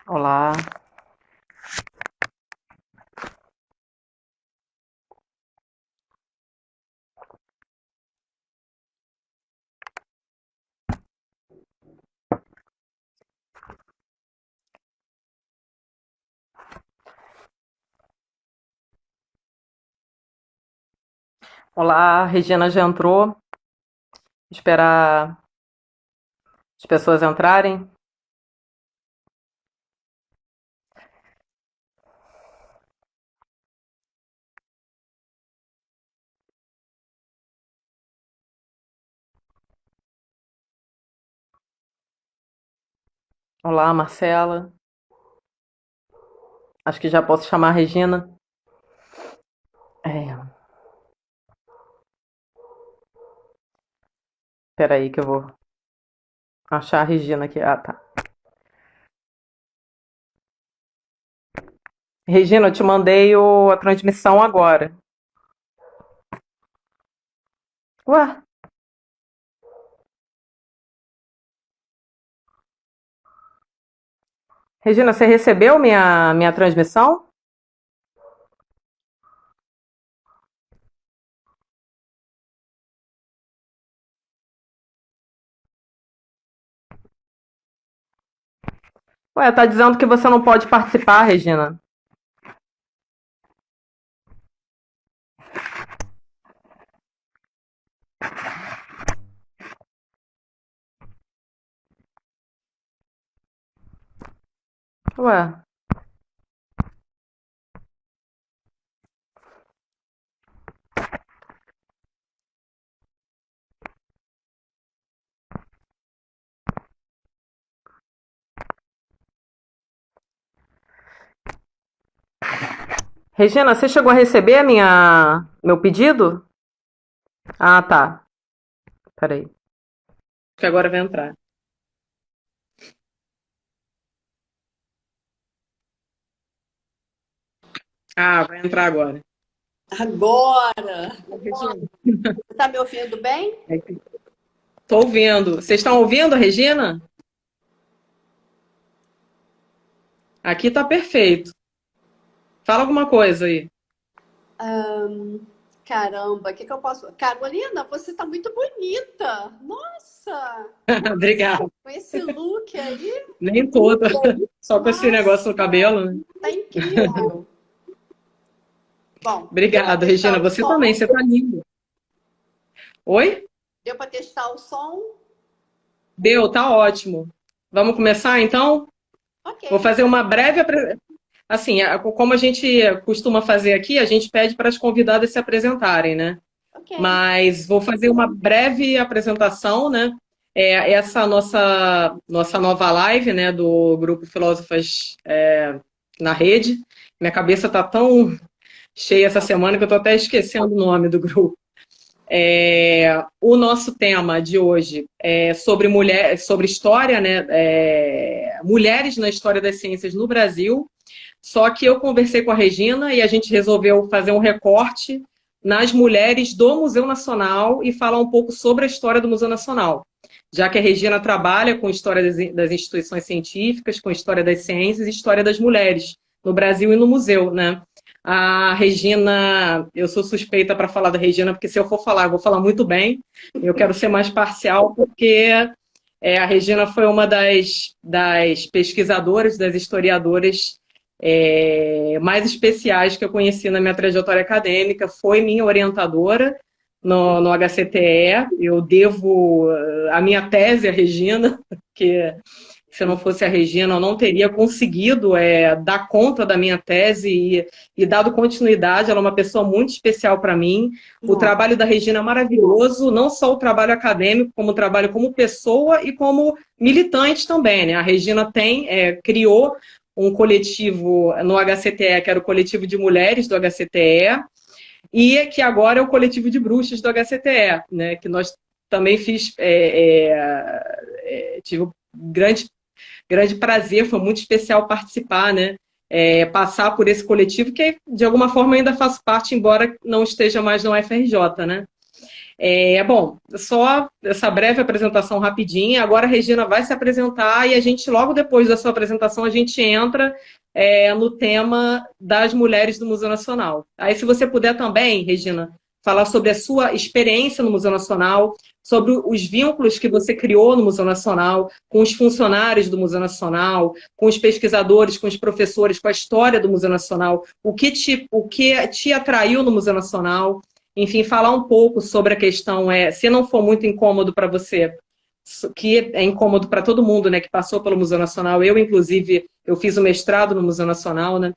Olá, olá, a Regina já entrou. Esperar as pessoas entrarem. Olá, Marcela. Acho que já posso chamar a Regina. É, peraí que eu vou achar a Regina aqui. Ah, tá. Regina, eu te mandei a transmissão agora. Ué, Regina, você recebeu minha transmissão? Ué, tá dizendo que você não pode participar, Regina. Ué, Regina, você chegou a receber meu pedido? Ah, tá. Peraí. Que agora vai entrar. Ah, vai entrar agora. Agora! Regina. Você tá me ouvindo bem? Tô ouvindo. Vocês estão ouvindo, Regina? Aqui tá perfeito. Fala alguma coisa aí. Caramba, o que que eu posso. Carolina, você tá muito bonita! Nossa! Obrigada. Com esse look aí, Nem toda. Só com esse negócio no nossa! cabelo, né? Tá incrível! Bom, deu para Obrigada, testar Regina. o Você também, som? você tá linda. Oi? Deu para testar o som? Deu, tá ótimo. Vamos começar então? Ok, Vou fazer uma breve assim, como a gente costuma fazer aqui, a gente pede para as convidadas se apresentarem, né? ok. Mas vou fazer uma breve apresentação, né? Essa nossa nova live, né, do grupo Filósofas na Rede. Minha cabeça tá tão cheia essa semana que eu tô até esquecendo o nome do grupo. O nosso tema de hoje é sobre sobre história, né? Mulheres na história das ciências no Brasil. Só que eu conversei com a Regina e a gente resolveu fazer um recorte nas mulheres do Museu Nacional e falar um pouco sobre a história do Museu Nacional, já que a Regina trabalha com história das instituições científicas, com história das ciências e história das mulheres no Brasil e no museu, né? A Regina, eu sou suspeita para falar da Regina, porque se eu for falar, eu vou falar muito bem. Eu quero ser mais parcial, porque a Regina foi uma das pesquisadoras, das historiadoras mais especiais que eu conheci na minha trajetória acadêmica. Foi minha orientadora no HCTE. Eu devo a minha tese à Regina, que se não fosse a Regina, eu não teria conseguido dar conta da minha tese e dado continuidade. Ela é uma pessoa muito especial para mim. O Bom, trabalho da Regina é maravilhoso, não só o trabalho acadêmico, como o trabalho como pessoa e como militante também, né? A Regina criou um coletivo no HCTE, que era o coletivo de mulheres do HCTE, e que agora é o coletivo de bruxas do HCTE, né? Que nós também tive um grande prazer, foi muito especial participar, né? Passar por esse coletivo, que de alguma forma ainda faço parte, embora não esteja mais no UFRJ, né? Bom, só essa breve apresentação rapidinha. Agora a Regina vai se apresentar e a gente, logo depois da sua apresentação, a gente entra no tema das mulheres do Museu Nacional. Aí, se você puder também, Regina, falar sobre a sua experiência no Museu Nacional, sobre os vínculos que você criou no Museu Nacional, com os funcionários do Museu Nacional, com os pesquisadores, com os professores, com a história do Museu Nacional, o que te atraiu no Museu Nacional. Enfim, falar um pouco sobre a questão, se não for muito incômodo para você, que é incômodo para todo mundo, né, que passou pelo Museu Nacional. Eu, inclusive, eu fiz o mestrado no Museu Nacional, né?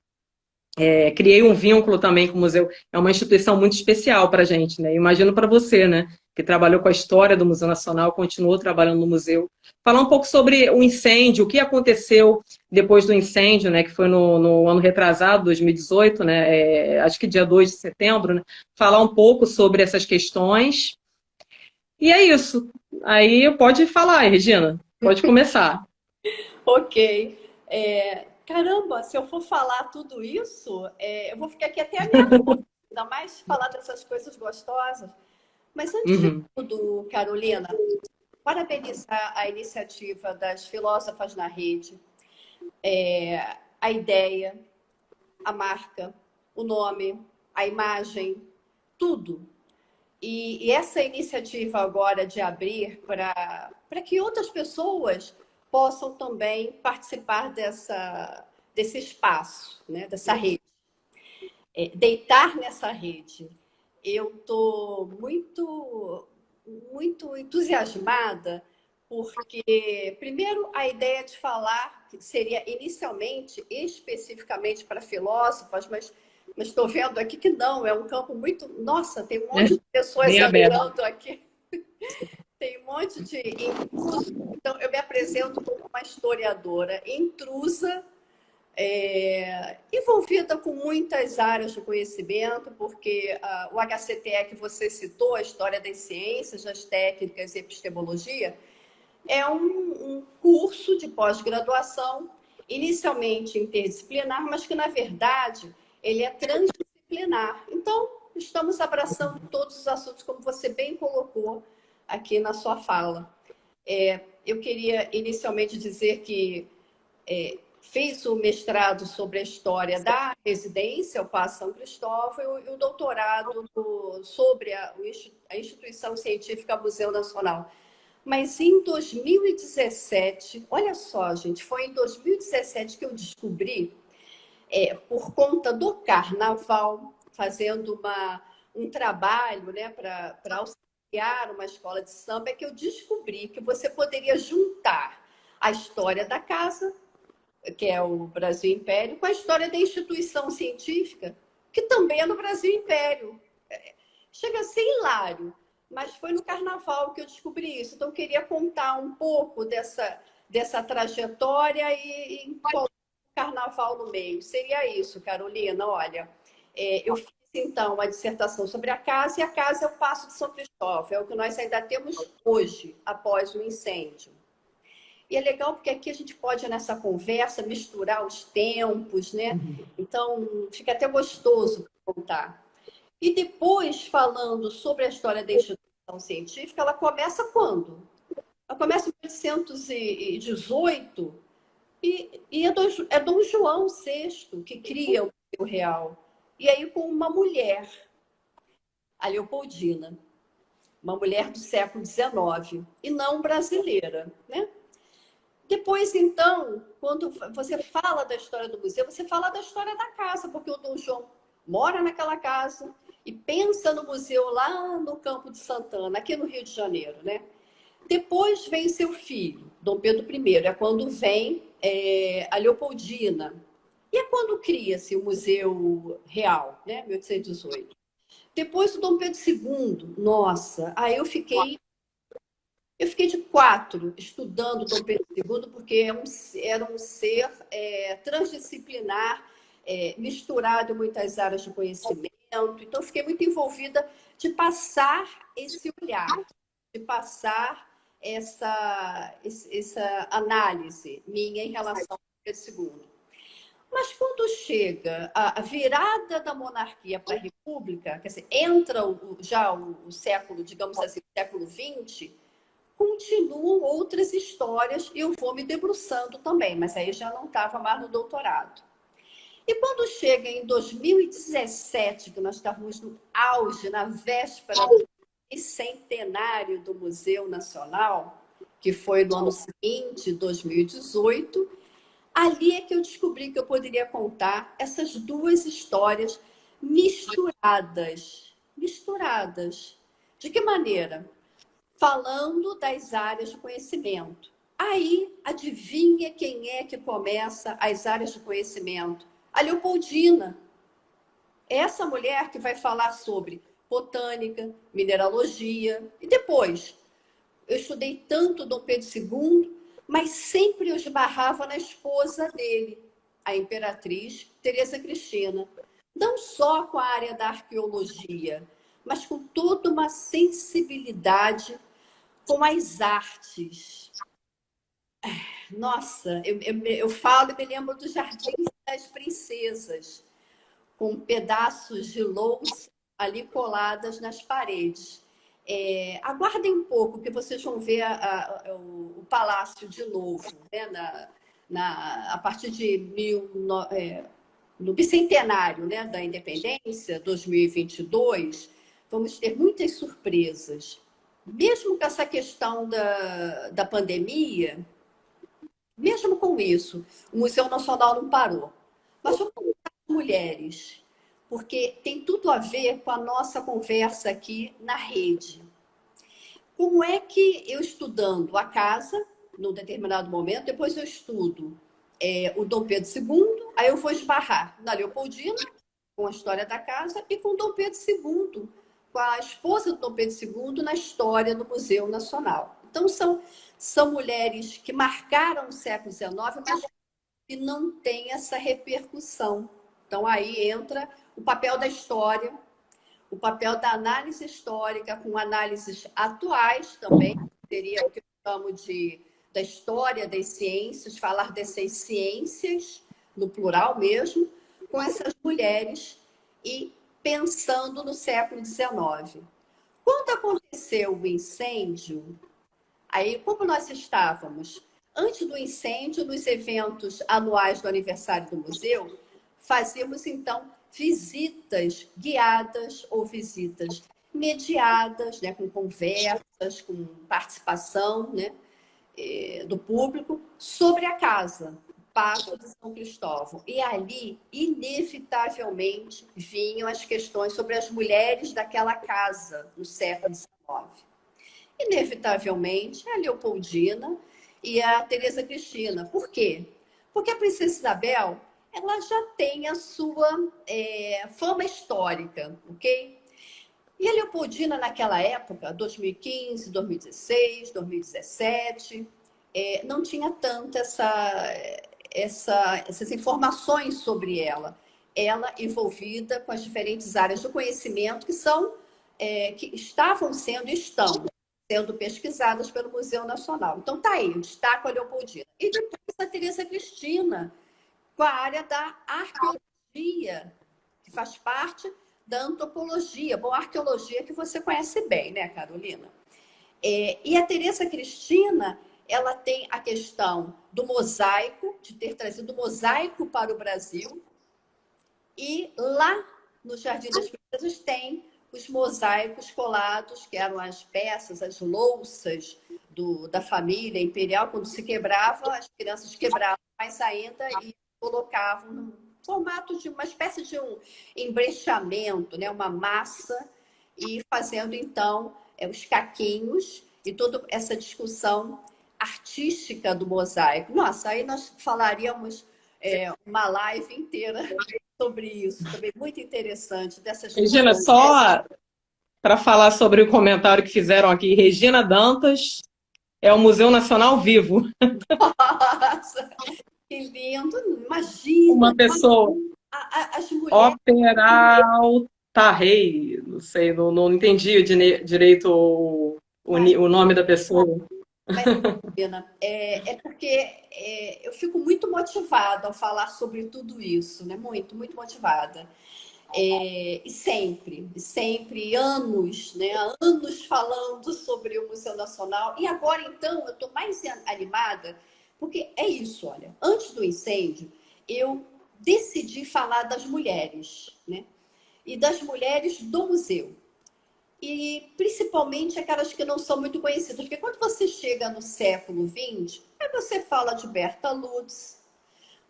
Criei um vínculo também com o museu. É uma instituição muito especial para a gente, né? Imagino para você, né? Que trabalhou com a história do Museu Nacional, continuou trabalhando no museu. Falar um pouco sobre o incêndio, o que aconteceu depois do incêndio, né? Que foi no ano retrasado, 2018, né? Acho que dia 2 de setembro, né? Falar um pouco sobre essas questões. E é isso. Aí pode falar, Regina. Pode começar. Ok. Caramba, se eu for falar tudo isso, eu vou ficar aqui até a minha noite, ainda mais falar dessas coisas gostosas. Mas antes de Uhum. tudo, Carolina, parabenizar a iniciativa das Filósofas na Rede, a ideia, a marca, o nome, a imagem, tudo. E essa iniciativa agora de abrir para que outras pessoas possam também participar desse espaço, né? Dessa rede. Deitar nessa rede. Eu estou muito entusiasmada porque, primeiro, a ideia de falar que seria inicialmente, especificamente para filósofas, mas estou vendo aqui que não, é um campo muito... Nossa, tem um monte de pessoas Bem aberto. entrando aqui, tem um monte de intrusos. Então, eu me apresento como uma historiadora intrusa, envolvida com muitas áreas do conhecimento, porque o HCTE que você citou, a História das Ciências, das Técnicas e Epistemologia, é um curso de pós-graduação, inicialmente interdisciplinar, mas que, na verdade, ele é transdisciplinar. Então, estamos abraçando todos os assuntos, como você bem colocou aqui na sua fala. Eu queria, inicialmente, dizer que fiz o mestrado sobre a história da residência, o Paço São Cristóvão, e o doutorado sobre a instituição científica Museu Nacional. Mas em 2017, olha só, gente, foi em 2017 que eu descobri, por conta do carnaval, fazendo um trabalho, né, para auxiliar uma escola de samba, que eu descobri que você poderia juntar a história da casa, que é o Brasil Império, com a história da instituição científica, que também é no Brasil Império. Chega a ser hilário, mas foi no carnaval que eu descobri isso. Então, eu queria contar um pouco dessa trajetória e colocar o carnaval no meio. Seria isso, Carolina. Olha, eu fiz, então, a dissertação sobre a casa, e a casa é o Paço de São Cristóvão, é o que nós ainda temos hoje, após o incêndio. E é legal porque aqui a gente pode, nessa conversa, misturar os tempos, né? Então, fica até gostoso contar. E depois, falando sobre a história da instituição científica, ela começa quando? Ela começa em 1818 e é Dom João VI que cria o Museu Real. E aí com uma mulher, a Leopoldina, uma mulher do século XIX, e não brasileira, né? Depois, então, quando você fala da história do museu, você fala da história da casa, porque o Dom João mora naquela casa e pensa no museu lá no Campo de Santana, aqui no Rio de Janeiro, né? Depois vem seu filho, Dom Pedro I, é quando vem a Leopoldina. E é quando cria-se o Museu Real, né? 1818. Depois o Dom Pedro II, nossa, aí eu fiquei de 4 estudando Dom Pedro II, porque era um ser transdisciplinar, misturado em muitas áreas de conhecimento. Então, fiquei muito envolvida de passar esse olhar, de passar essa análise minha em relação ao Dom Pedro II. Mas quando chega a virada da monarquia para a república, quer dizer, entra já o século, digamos assim, o século XX, continuam outras histórias e eu vou me debruçando também, mas aí já não estava mais no doutorado. E quando chega em 2017, que nós estávamos no auge, na véspera do centenário do Museu Nacional, que foi no ano seguinte, 2018, ali é que eu descobri que eu poderia contar essas duas histórias misturadas. Misturadas. De que maneira? Falando das áreas de conhecimento. Aí, adivinha quem é que começa as áreas de conhecimento? A Leopoldina. Essa mulher que vai falar sobre botânica, mineralogia. E depois, eu estudei tanto Dom Pedro II, mas sempre eu esbarrava na esposa dele, a imperatriz Teresa Cristina. Não só com a área da arqueologia, mas com toda uma sensibilidade com as artes. Nossa, eu falo e me lembro dos Jardins das Princesas, com pedaços de louça ali coladas nas paredes. Aguardem um pouco, que vocês vão ver o palácio de novo, né? A partir de no bicentenário, né, da independência, 2022, vamos ter muitas surpresas. Mesmo com essa questão da pandemia, mesmo com isso, o Museu Nacional não parou. Mas vamos falar de mulheres, porque tem tudo a ver com a nossa conversa aqui na rede. Como é que eu estudando a casa, num determinado momento, depois eu estudo o Dom Pedro II, aí eu vou esbarrar na Leopoldina, com a história da casa, e com o Dom Pedro II, com a esposa do Dom Pedro II, na história do Museu Nacional. Então, são mulheres que marcaram o século XIX, mas que não têm essa repercussão. Então, aí entra o papel da história, o papel da análise histórica com análises atuais também, seria o que eu chamo da história das ciências, falar dessas ciências, no plural mesmo, com essas mulheres e pensando no século XIX. Quando aconteceu o incêndio, aí como nós estávamos antes do incêndio, nos eventos anuais do aniversário do museu, fazíamos então visitas guiadas ou visitas mediadas, né, com conversas, com participação, né, do público sobre a casa, Paço de São Cristóvão. E ali, inevitavelmente, vinham as questões sobre as mulheres daquela casa no século XIX. Inevitavelmente, a Leopoldina e a Teresa Cristina. Por quê? Porque a Princesa Isabel, ela já tem a sua fama histórica, ok? E a Leopoldina, naquela época, 2015, 2016, 2017, não tinha tanto essas informações sobre ela. Ela envolvida com as diferentes áreas do conhecimento que estavam sendo e estão sendo pesquisadas pelo Museu Nacional. Então, tá aí, eu destaco a Leopoldina. E depois a Teresa Cristina, com a área da arqueologia, que faz parte da antropologia. Bom, a arqueologia que você conhece bem, né, Carolina? E a Teresa Cristina, ela tem a questão do mosaico, de ter trazido o mosaico para o Brasil. E lá no Jardim das Princesas tem os mosaicos colados, que eram as peças, as louças da família imperial. Quando se quebrava, as crianças quebravam mais ainda e colocavam no formato de uma espécie de um embrechamento, né? Uma massa, e fazendo, então, os caquinhos e toda essa discussão artística do mosaico. Nossa, aí nós falaríamos uma live inteira sobre isso, também muito interessante. Regina, só para falar sobre o comentário que fizeram aqui, Regina Dantas é o Museu Nacional vivo. Nossa, que lindo! Imagina! Uma pessoa As mulheres... Operal Tarrey, não sei, não entendi direito o nome da pessoa. Mas, Pena, é porque eu fico muito motivada ao falar sobre tudo isso, né? Muito, muito motivada. E sempre, anos, né? Anos falando sobre o Museu Nacional. E agora, então, eu estou mais animada, porque é isso, olha. Antes do incêndio, eu decidi falar das mulheres, né? E das mulheres do museu. E principalmente aquelas que não são muito conhecidas. Porque quando você chega no século XX, aí você fala de Berta Lutz,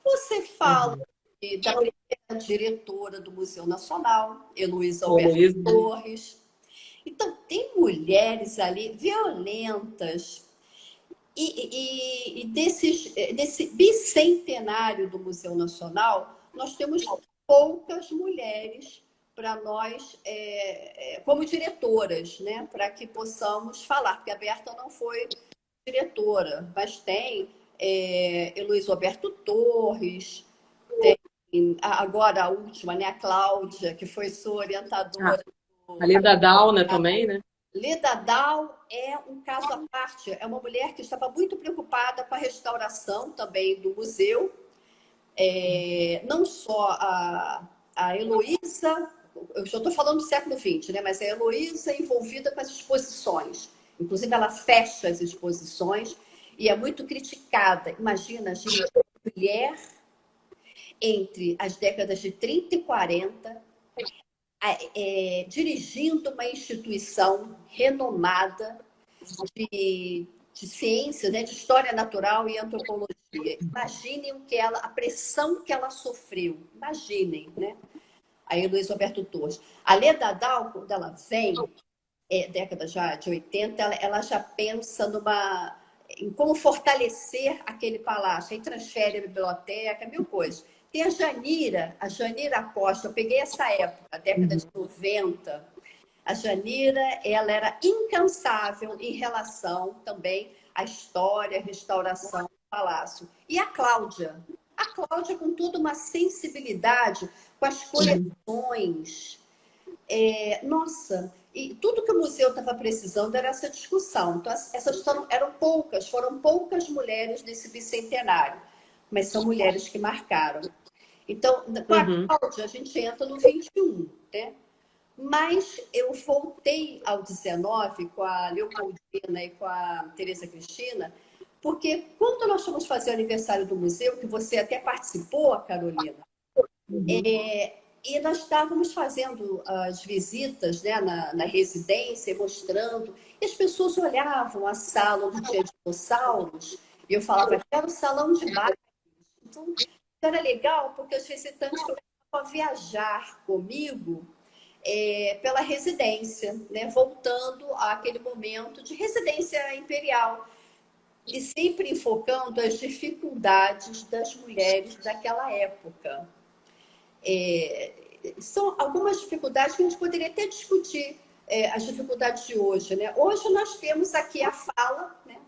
você fala Uhum. da primeira diretora do Museu Nacional, Heloísa O Alberto Heloísa. Torres. Então, tem mulheres ali violentas. Desse bicentenário do Museu Nacional, nós temos poucas mulheres para nós, como diretoras, né? Para que possamos falar, porque a Berta não foi diretora, mas tem Heloísa Alberto Torres, tem agora a última, né? A Cláudia, que foi sua Ah, orientadora. a Leda Down, né, também, né? Leda Down é um caso à parte. É uma mulher que estava muito preocupada com a restauração também do museu. Não só a Heloísa, eu já estou falando do século XX, né? Mas a Heloísa é envolvida com as exposições. Inclusive, ela fecha as exposições e é muito criticada. Imagina, gente, mulher entre as décadas de 30 e 40, dirigindo uma instituição renomada de ciência, né, de história natural e antropologia. Imaginem a pressão que ela sofreu. Imaginem, né? Aí Luiz Roberto Torres. A Leda Dal, quando ela vem, década já de 80, ela já pensa em como fortalecer aquele palácio. Aí transfere a biblioteca, mil coisas. Tem a Janira Costa, eu peguei essa época, a década de 90. A Janira, ela era incansável em relação também à história, à restauração do palácio. E a Cláudia com toda uma sensibilidade com as coleções. Nossa, e tudo que o museu estava precisando era essa discussão. Então, essas foram poucas mulheres nesse bicentenário, mas são mulheres que marcaram. Então, com a Uhum. Cláudia, a gente entra no 21, né? Mas eu voltei ao 19 com a Leopoldina e com a Tereza Cristina, porque quando nós fomos fazer o aniversário do museu, que você até participou, Carolina, Uhum. e nós estávamos fazendo as visitas, né, na residência, mostrando, e as pessoas olhavam a sala onde tinha dinossauros, e eu falava, era o salão de baile. Então, era legal, porque os visitantes começavam a viajar comigo pela residência, né? Voltando àquele momento de residência imperial e sempre enfocando as dificuldades das mulheres daquela época. São algumas dificuldades que a gente poderia até discutir, as dificuldades de hoje, né? Hoje nós temos aqui a fala, né?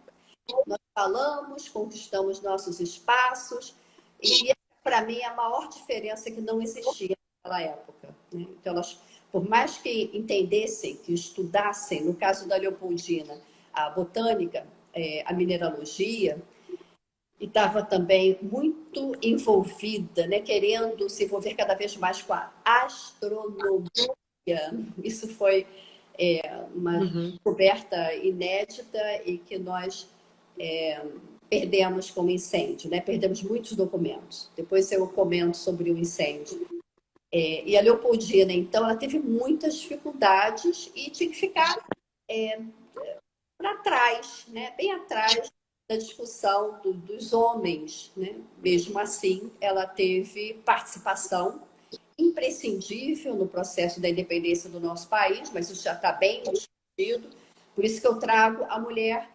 Nós falamos, conquistamos nossos espaços e para mim a maior diferença é que não existia naquela época, né? Então elas, por mais que entendessem, que estudassem, no caso da Leopoldina, a botânica, a mineralogia, e estava também muito envolvida, né, querendo se envolver cada vez mais com a astronomia. Isso foi uma Uhum. descoberta inédita e que nós perdemos com o incêndio, né? Perdemos muitos documentos. Depois eu comento sobre o incêndio. E a Leopoldina, então, ela teve muitas dificuldades e tinha que ficar para trás, né? Bem atrás da discussão dos homens, né? Mesmo assim, ela teve participação imprescindível no processo da independência do nosso país, mas isso já está bem discutido. Por isso que eu trago a mulher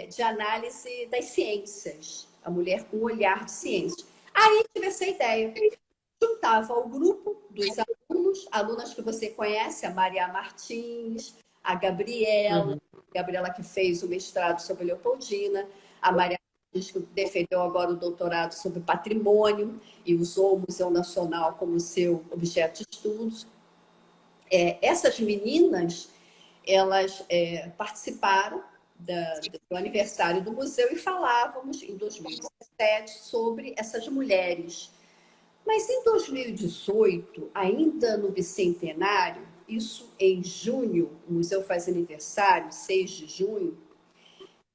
de análise das ciências, a mulher com olhar de ciência. Aí tive essa ideia. Juntava o grupo dos alunas que você conhece, a Maria Martins, a Uhum. Gabriela que fez o mestrado sobre Leopoldina, a Maria Martins que defendeu agora o doutorado sobre patrimônio e usou o Museu Nacional como seu objeto de estudos. Essas meninas, elas participaram, do aniversário do museu e falávamos, em 2017, sobre essas mulheres. Mas em 2018, ainda no bicentenário, isso em junho, o museu faz aniversário, 6 de junho,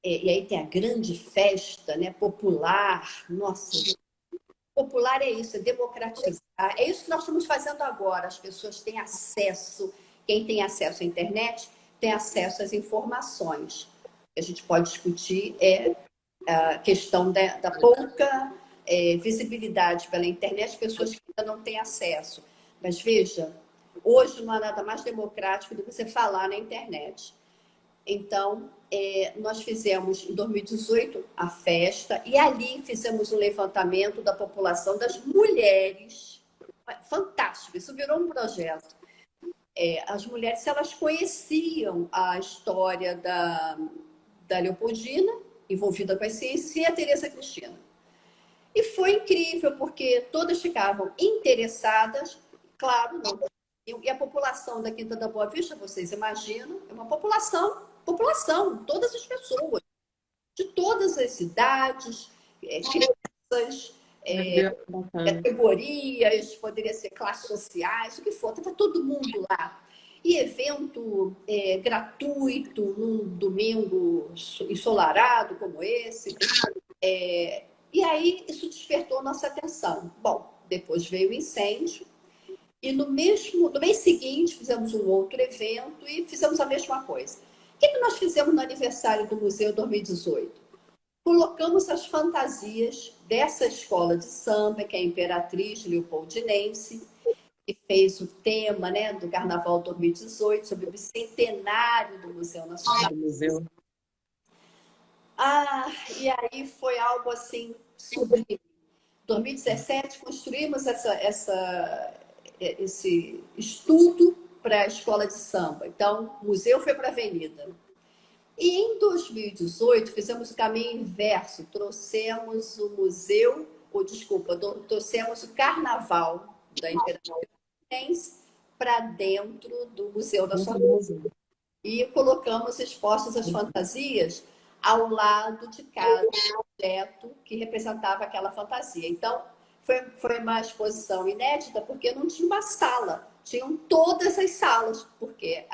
e aí tem a grande festa, né, popular. Nossa, popular é isso, é democratizar. É isso que nós estamos fazendo agora. As pessoas têm acesso, quem tem acesso à internet tem acesso às informações. O que a gente pode discutir é a questão da pouca visibilidade pela internet, pessoas que ainda não têm acesso. Mas veja, hoje não há nada mais democrático do que você falar na internet. Então, nós fizemos em 2018 a festa e ali fizemos um levantamento da população das mulheres. Fantástico, isso virou um projeto. As mulheres, se elas conheciam a história da Leopoldina, envolvida com as ciências, e a Teresa Cristina. E foi incrível, porque todas ficavam interessadas, claro, não. E a população da Quinta da Boa Vista, vocês imaginam, é uma população, todas as pessoas, de todas as idades, crianças, categorias, poderia ser classes sociais, o que for, estava todo mundo lá. E evento gratuito, num domingo ensolarado como esse. E aí isso despertou nossa atenção. Bom, depois veio o incêndio, e no mês seguinte fizemos um outro evento e fizemos a mesma coisa. O que nós fizemos no aniversário do Museu 2018? Colocamos as fantasias dessa escola de samba, que é a Imperatriz Leopoldinense, que fez o tema, né, do Carnaval 2018, sobre o bicentenário do Museu Nacional. E aí foi algo assim sublime. Em 2017, construímos esse estudo para a escola de samba. Então, o museu foi para a avenida. E em 2018, fizemos o caminho inverso. Trouxemos o museu, trouxemos o carnaval da Imperatriz para dentro do Museu Nacional. E colocamos expostas as fantasias ao lado de cada objeto que representava aquela fantasia. Então, foi uma exposição inédita, porque não tinha uma sala, tinham todas as salas, porque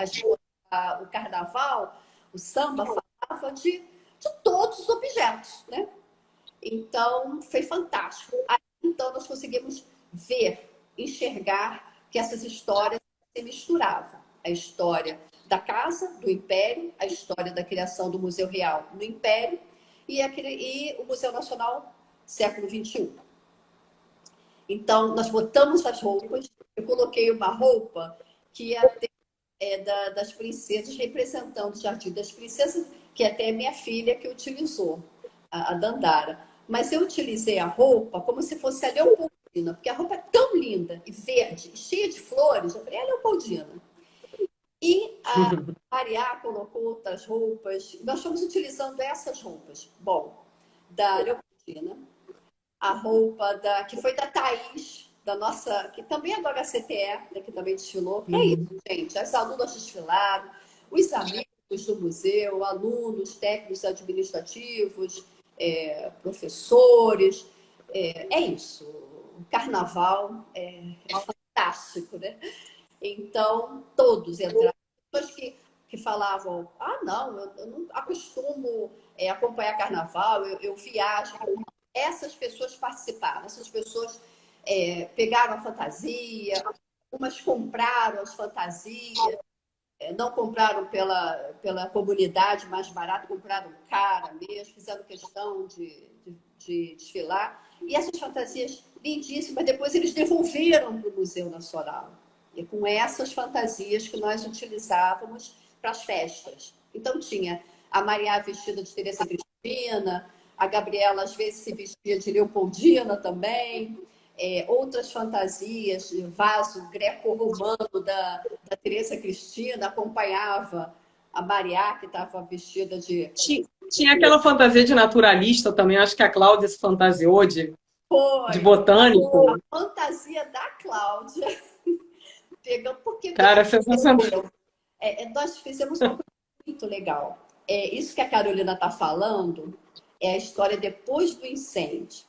o carnaval, o samba, falava de todos os objetos, né? Então, foi fantástico. Aí, então, nós conseguimos enxergar que essas histórias se misturavam. A história da casa, do Império, a história da criação do Museu Real no Império e o Museu Nacional, século XXI. Então, nós botamos as roupas, eu coloquei uma roupa que ia ter das princesas, representando o Jardim das Princesas, que até é minha filha que utilizou, a Dandara. Mas eu utilizei a roupa como se fosse a Leopoldina, porque a roupa é tão linda e verde, e cheia de flores, eu falei, é a Leopoldina. E a Mariá colocou outras roupas, nós estamos utilizando essas roupas. Bom, da Leopoldina, a roupa que foi da Thaís, da nossa, que também é do HCTE, que também desfilou. É isso, gente. As alunas desfilaram, os amigos do museu, alunos, técnicos administrativos, professores. É isso. O carnaval é fantástico, né? Então, todos entraram. Pessoas que falavam, não, eu não acostumo acompanhar carnaval, eu viajo. Essas pessoas participaram, essas pessoas pegaram a fantasia, umas compraram as fantasias, não compraram pela comunidade mais barato, compraram cara mesmo, fizeram questão de desfilar. E essas fantasias lindíssimas, depois eles devolveram para o Museu Nacional. E com essas fantasias que nós utilizávamos para as festas. Então tinha a Mariá vestida de Teresa Cristina, a Gabriela às vezes se vestia de Leopoldina também, outras fantasias, vaso greco-romano da Teresa Cristina acompanhava a Mariá, que estava vestida de... Tinha aquela fantasia de naturalista também, acho que a Cláudia se fantasiou de botânico. A fantasia da Cláudia... Porque cara, sensacional. Nós fizemos uma coisa muito legal. isso que a Carolina está falando é a história depois do incêndio.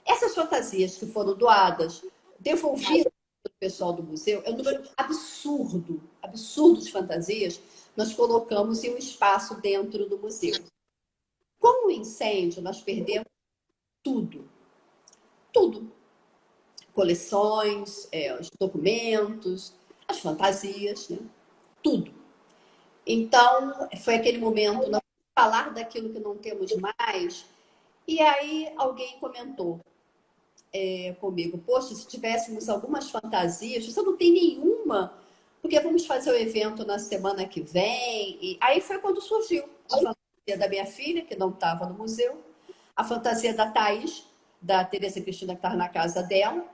Essas fantasias que foram doadas, devolvidas pelo pessoal do museu, é um número absurdo, absurdo de fantasias, nós colocamos em um espaço dentro do museu. Com o incêndio, nós perdemos tudo, tudo. Coleções, os documentos, as fantasias, né? Tudo. Então, foi aquele momento, nós falar daquilo que não temos mais, e aí alguém comentou comigo, poxa, se tivéssemos algumas fantasias, você não tem nenhuma, porque vamos fazer o evento na semana que vem. E aí foi quando surgiu a fantasia da minha filha, que não estava no museu, a fantasia da Thaís, da Tereza Cristina, que estava na casa dela,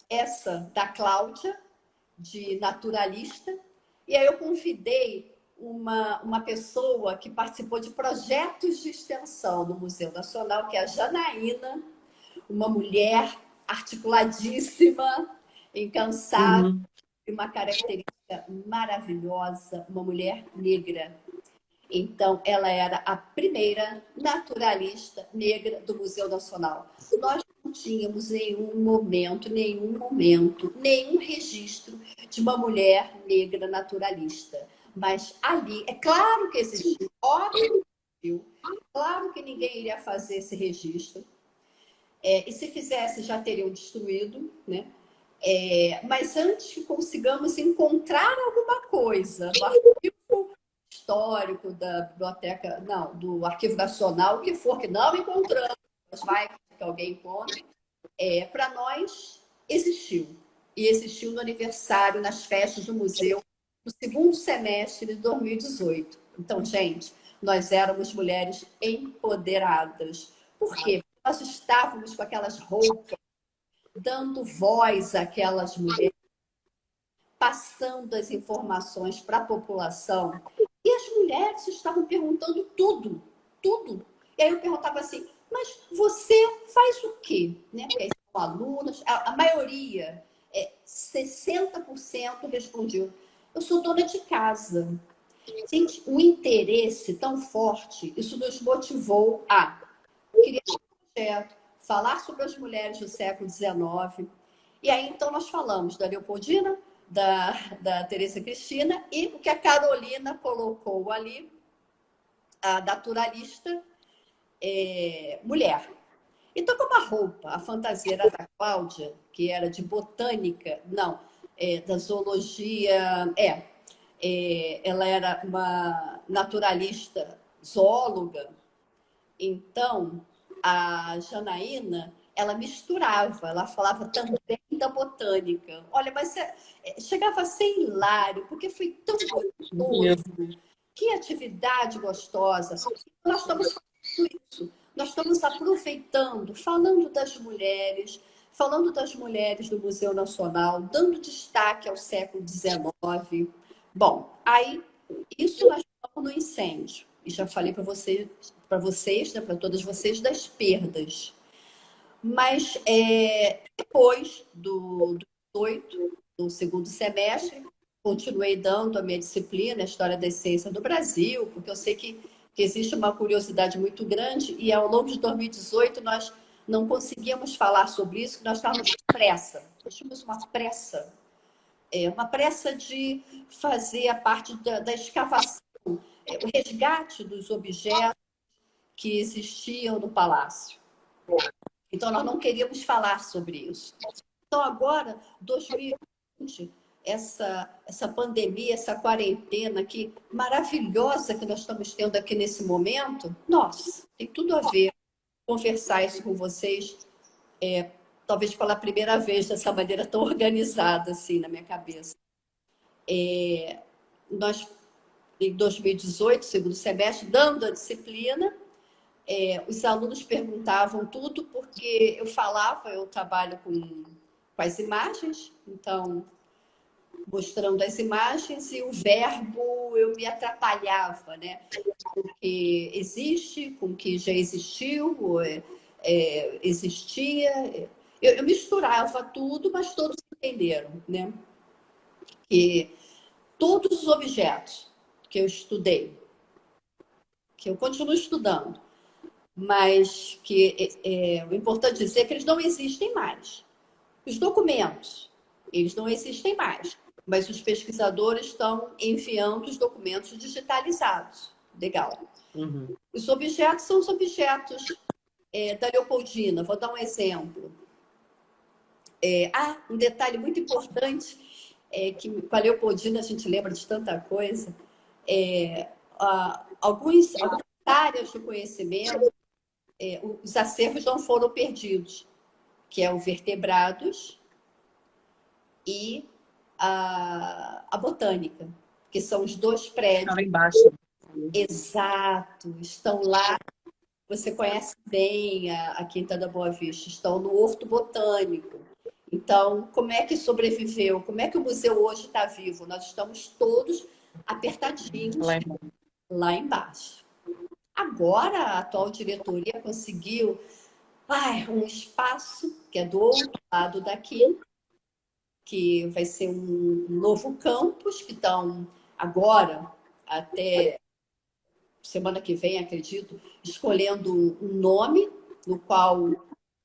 essa da Cláudia, de naturalista. E aí eu convidei uma pessoa que participou de projetos de extensão no Museu Nacional, que é a Janaína, uma mulher articuladíssima, incansável, uma característica maravilhosa, uma mulher negra. Então, ela era a primeira naturalista negra do Museu Nacional. Nós não tínhamos nenhum momento, nenhum registro de uma mulher negra naturalista. Mas ali, é claro que existiu, óbvio que existiu, claro que ninguém iria fazer esse registro. E se fizesse, já teriam destruído, né? Mas antes que consigamos encontrar alguma coisa no arquivo histórico da biblioteca, não, do Arquivo Nacional, o que for que não encontramos, mas vai que alguém encontre, para nós existiu. E existiu no aniversário, nas festas do museu, no segundo semestre de 2018. Então, gente, nós éramos mulheres empoderadas. Por quê? Porque nós estávamos com aquelas roupas, dando voz àquelas mulheres, passando as informações para a população. E as mulheres estavam perguntando tudo, tudo. E aí eu perguntava assim, mas você faz o quê? Né? Porque são alunas, a maioria, 60% respondiam, eu sou dona de casa. Gente, um interesse tão forte, isso nos motivou a criar um projeto, falar sobre as mulheres do século XIX. E aí, então, nós falamos da Leopoldina, da Tereza Cristina, e o que a Carolina colocou ali, a naturalista mulher. Então, como a roupa, a fantasia era da Cláudia, que era de botânica, não, da zoologia, ela era uma naturalista zoóloga, então a Janaína, ela misturava, ela falava também da botânica. Olha, mas chegava a ser hilário, porque foi tão gostoso. Que atividade gostosa. Nós estamos fazendo isso. Nós estamos aproveitando, falando das mulheres do Museu Nacional, dando destaque ao século XIX. Bom, aí, isso nós estamos no incêndio. E já falei para vocês, né, para todas vocês, das perdas. Mas depois do 18, do segundo semestre, continuei dando a minha disciplina, a História da Ciência do Brasil, porque eu sei que existe uma curiosidade muito grande e ao longo de 2018 nós não conseguíamos falar sobre isso, nós estávamos com pressa. Nós tínhamos uma pressa de fazer a parte da escavação, o resgate dos objetos que existiam no palácio. Então, nós não queríamos falar sobre isso. Então, agora, 2020, essa pandemia, essa quarentena aqui, maravilhosa que nós estamos tendo aqui nesse momento, nossa, tem tudo a ver conversar isso com vocês, talvez pela primeira vez, dessa maneira tão organizada, assim, na minha cabeça. Nós, em 2018, segundo semestre, dando a disciplina, os alunos perguntavam tudo, porque eu trabalho com as imagens, então, mostrando as imagens, e o verbo eu me atrapalhava, né? Com o que existe, com o que já existiu, existia. Eu misturava tudo, mas todos entenderam, né? Que todos os objetos, que eu estudei, que eu continuo estudando, mas que o importante dizer é que eles não existem mais. Os documentos, eles não existem mais, mas os pesquisadores estão enviando os documentos digitalizados. Legal. Uhum. Os objetos são os objetos da Leopoldina. Vou dar um exemplo. Um detalhe muito importante é que com a Leopoldina a gente lembra de tanta coisa. Algumas áreas do conhecimento, os acervos não foram perdidos, que é o vertebrados e a botânica, que são os dois prédios. Lá embaixo. Exato, estão lá. Você conhece bem a Quinta da Boa Vista, estão no Horto Botânico. Então, como é que sobreviveu? Como é que o museu hoje está vivo? Nós estamos todos apertadinhos lá embaixo. Agora, a atual diretoria conseguiu um espaço que é do outro lado daqui, que vai ser um novo campus, que estão agora, até semana que vem, acredito, escolhendo um nome, no qual,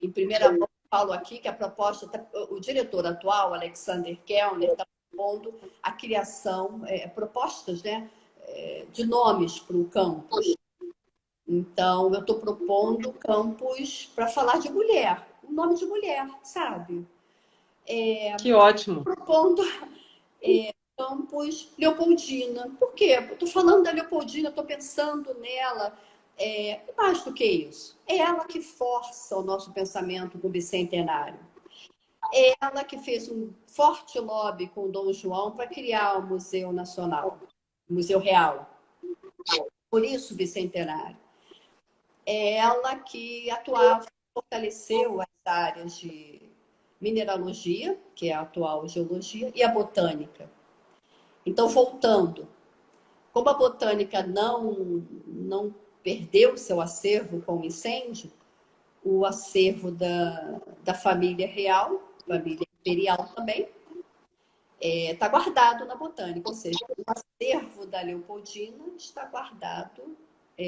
em primeira mão, falo aqui que a proposta, o diretor atual, Alexander Kellner, está propondo a criação, propostas, né, de nomes para o campus. Então, eu estou propondo campus para falar de mulher, um nome de mulher, sabe? Que ótimo. Propondo campus Leopoldina. Por quê? Estou falando da Leopoldina, estou pensando nela. E mais do que isso, é ela que força o nosso pensamento com o bicentenário. É ela que fez um forte lobby com o Dom João para criar o Museu Nacional, o Museu Real. Por isso, bicentenário. É ela que atuava, fortaleceu as áreas de mineralogia, que é a atual geologia, e a botânica. Então, voltando, como a botânica não perdeu seu acervo com o incêndio, o acervo da família real, família imperial também, está guardado na botânica, ou seja, o acervo da Leopoldina está guardado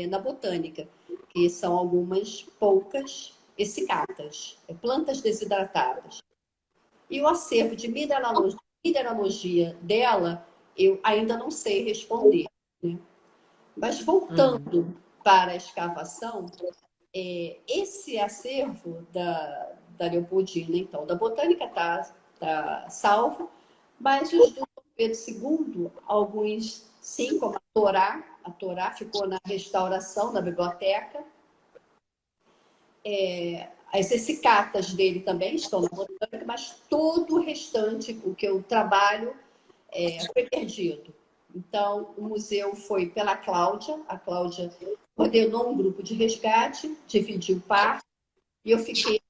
na botânica, que são algumas poucas essicatas, plantas desidratadas. E o acervo de mineralogia dela, eu ainda não sei responder. Né? Mas voltando para a escavação, esse acervo da Leopoldina, então, da botânica tá salvo, mas os do Pedro II, alguns sim, como a Torá ficou na restauração da biblioteca, as essicatas dele também estão na botânica, mas todo o restante, o que eu trabalho, foi perdido. Então, o museu foi pela Cláudia, a Cláudia coordenou um grupo de resgate, dividiu parte, e eu fiquei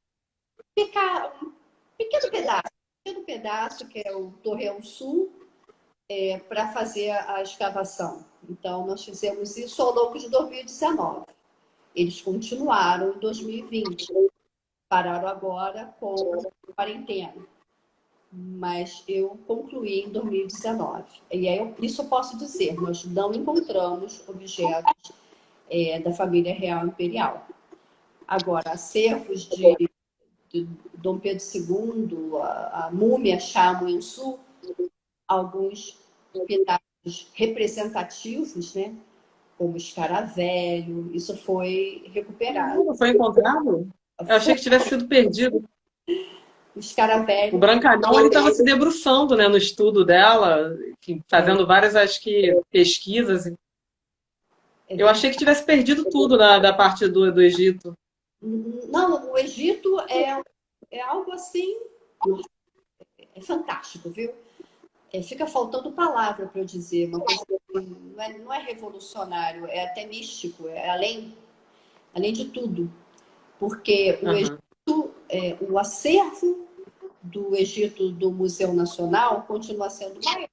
um pequeno pedaço, que é o Torreão Sul, para fazer a escavação. Então, nós fizemos isso ao longo de 2019. Eles continuaram em 2020. Pararam agora com quarentena. Mas eu concluí em 2019. E aí, isso eu posso dizer, nós não encontramos objetos da família real imperial. Agora, acervos de Dom Pedro II, a múmia Chamois-Sul, alguns pedaços representativos, né? Como escaravelho, isso foi recuperado. Não foi encontrado? Eu achei que tivesse sido perdido. O escaravelho. O Brancalhão ele estava se debruçando, né, no estudo dela, fazendo várias, acho que, pesquisas. Eu achei que tivesse perdido tudo da parte do Egito. Não, o Egito é algo assim, é fantástico, viu? Fica faltando palavra para eu dizer, uma coisa que não é revolucionário, é até místico, é além de tudo. Porque o Egito, o acervo do Egito do Museu Nacional continua sendo o maior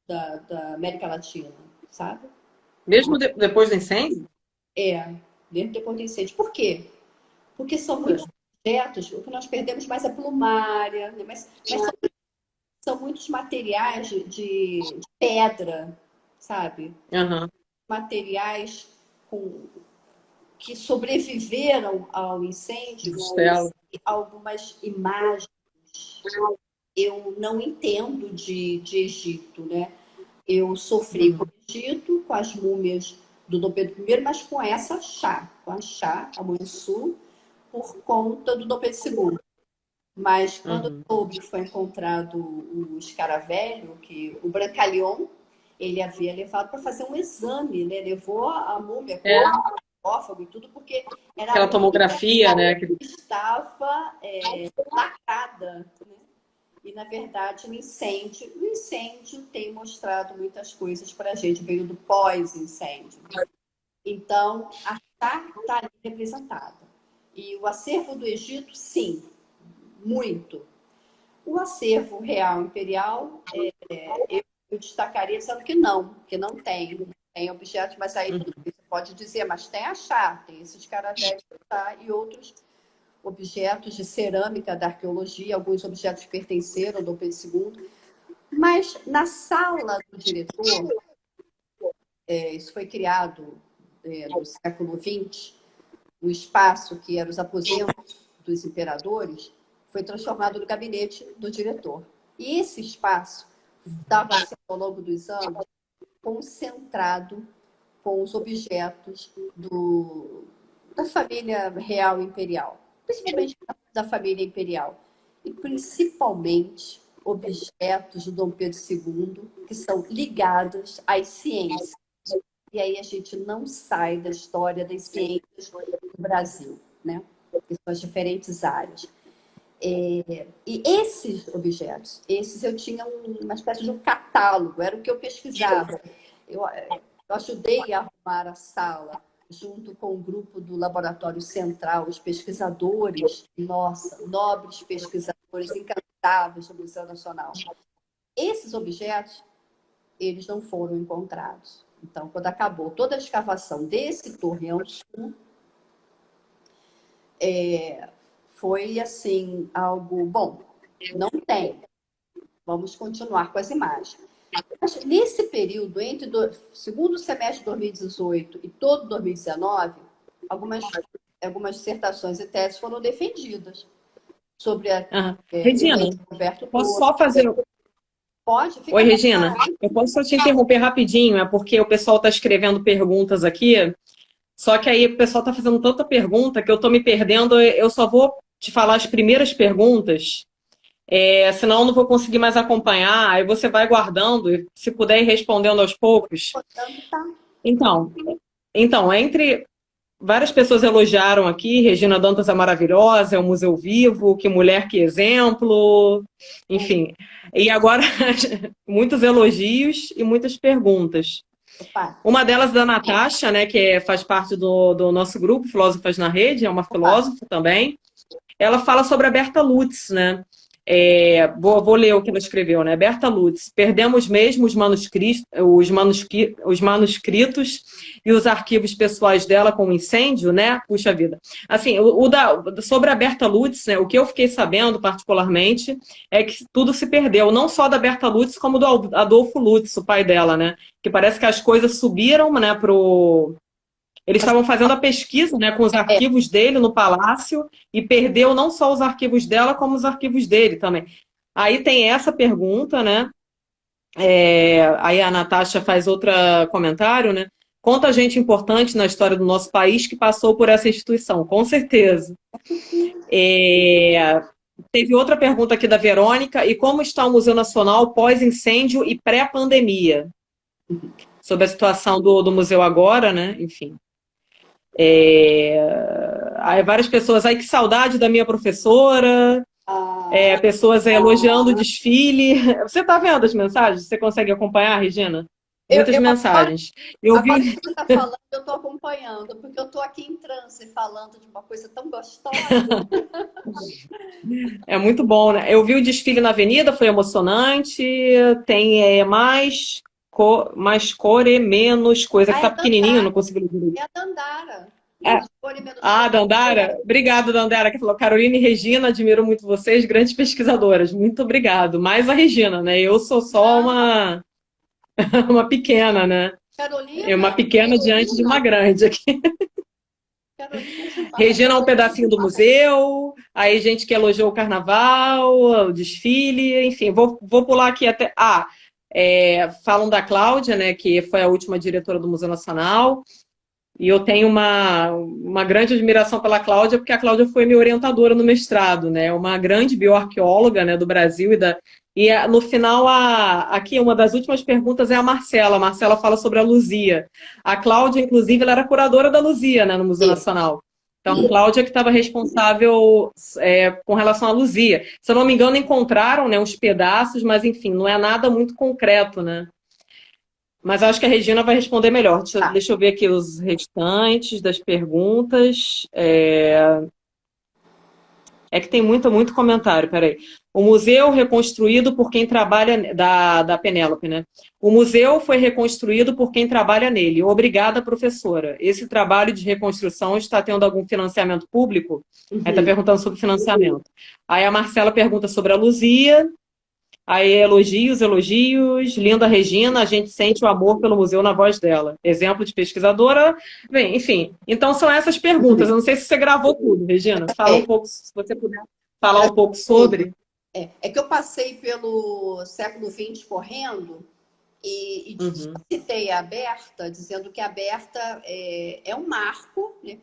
da América Latina, sabe? Mesmo depois do incêndio? Mesmo depois do incêndio. Por quê? Porque são muitos objetos, o que nós perdemos mais é plumária, né? Mas são muitos materiais de pedra, sabe? Aham. Materiais que sobreviveram ao incêndio, Costela. algumas imagens. Eu não entendo de Egito, né? Eu sofri com o Egito, com as múmias do Dom Pedro I, mas com essa Chá, com a Chá, a Monsul, por conta do Dom Pedro II. Mas quando eu soube que foi encontrado o escaravelho, que o Brancaleon, ele havia levado para fazer um exame, né? Levou a múmia com o sarcófago e tudo, porque era Aquela tomografia, né? que estava lacrada, né? E, na verdade, o incêndio tem mostrado muitas coisas para a gente, veio do pós-incêndio. Então, a Chá está ali representada. E o acervo do Egito, sim, muito. O acervo real imperial, eu destacaria dizendo que não tem objetos, mas aí tudo bem, você pode dizer, mas tem a Chá, tem esses caravéis e outros objetos de cerâmica da arqueologia, alguns objetos pertenceram ao Dom Pedro II, mas na sala do diretor, isso foi criado no século XX, o espaço que era os aposentos dos imperadores, foi transformado no gabinete do diretor. E esse espaço estava sendo, ao longo dos anos, concentrado com os objetos da família real imperial, principalmente da família imperial, e principalmente objetos do Dom Pedro II que são ligados às ciências. E aí a gente não sai da história das ciências do Brasil, né? Que são as diferentes áreas. E esses objetos, eu tinha uma espécie de um catálogo, era o que eu pesquisava. Eu ajudei a arrumar a sala, junto com o grupo do Laboratório Central, os pesquisadores, nossa, nobres pesquisadores incansáveis do Museu Nacional. Esses objetos, eles não foram encontrados. Então, quando acabou toda a escavação desse torreão sul, foi assim, algo bom. Não tem. Vamos continuar com as imagens. Mas, nesse período, entre o segundo semestre de 2018 e todo 2019, algumas dissertações e teses foram defendidas sobre Regina, Roberto posso Torres. só fazer... Pode? Fica Oi, Regina. Eu posso só te interromper rapidinho, é porque o pessoal está escrevendo perguntas aqui, só que aí o pessoal está fazendo tanta pergunta que eu estou me perdendo, eu só vou te falar as primeiras perguntas, senão eu não vou conseguir mais acompanhar, aí você vai guardando, e se puder ir respondendo aos poucos. Então, entre várias pessoas elogiaram aqui, Regina Dantas é maravilhosa, é um museu vivo, que mulher, que exemplo, enfim. E agora, muitos elogios e muitas perguntas. Uma delas da Natasha, né, que faz parte do nosso grupo, Filósofas na Rede, é uma filósofa também. Ela fala sobre a Berta Lutz, né? Vou ler o que ela escreveu, né? Berta Lutz, perdemos mesmo os manuscritos e os arquivos pessoais dela com o incêndio, né? Puxa vida. Assim, sobre a Berta Lutz, né, o que eu fiquei sabendo particularmente é que tudo se perdeu, não só da Berta Lutz, como do Adolfo Lutz, o pai dela, né? Que parece que as coisas subiram, né, eles estavam fazendo a pesquisa, né, com os arquivos dele no palácio e perdeu não só os arquivos dela, como os arquivos dele também. Aí tem essa pergunta, né? Aí a Natasha faz outro comentário, né? Quanta gente importante na história do nosso país que passou por essa instituição, com certeza. Teve outra pergunta aqui da Verônica. E como está o Museu Nacional pós-incêndio e pré-pandemia? Sobre a situação do museu agora, né? Enfim. Aí várias pessoas, que saudade da minha professora, pessoas elogiando o desfile. Você está vendo as mensagens? Você consegue acompanhar, Regina? Muitas mensagens. Agora que você está falando, eu estou acompanhando, porque eu estou aqui em transe falando de uma coisa tão gostosa. É muito bom, né? Eu vi o desfile na avenida, foi emocionante. Tem mais cor e menos coisa, que tá pequenininho, eu não consigo ler. É a Dandara. Dandara? Obrigada, Dandara, que falou. Carolina e Regina, admiro muito vocês, grandes pesquisadoras. Muito obrigado. Mais a Regina, né? Eu sou só uma... Uma pequena, né? É uma Carolina, pequena diante de uma grande aqui. Carolina te fala. Regina é um pedacinho do museu, aí gente que elogiou o carnaval, o desfile, enfim, vou pular aqui até. Falam da Cláudia, né, que foi a última diretora do Museu Nacional. E eu tenho uma grande admiração pela Cláudia, porque a Cláudia foi minha orientadora no mestrado, né? Uma grande bioarqueóloga, né, do Brasil no final, aqui uma das últimas perguntas é a Marcela. A Marcela fala sobre a Luzia. A Cláudia, inclusive, ela era curadora da Luzia, né, no Museu Nacional. Então, a Cláudia que estava responsável com relação à Luzia. Se eu não me engano, encontraram, né, uns pedaços, mas enfim, não é nada muito concreto, né? Mas acho que a Regina vai responder melhor. Tá. Deixa eu ver aqui os restantes das perguntas. É que tem muito comentário, peraí. O museu reconstruído por quem trabalha, da Penélope, né? O museu foi reconstruído por quem trabalha nele. Obrigada, professora. Esse trabalho de reconstrução está tendo algum financiamento público? Aí está perguntando sobre financiamento. Aí a Marcela pergunta sobre a Luzia. Aí, elogios. Linda Regina, a gente sente o amor pelo museu na voz dela. Exemplo de pesquisadora. Bem, enfim. Então, são essas perguntas. Eu não sei se você gravou tudo, Regina. Fala um pouco, se você puder falar um pouco sobre. É que eu passei pelo século XX correndo e citei a Berta, dizendo que a Berta é um marco, né?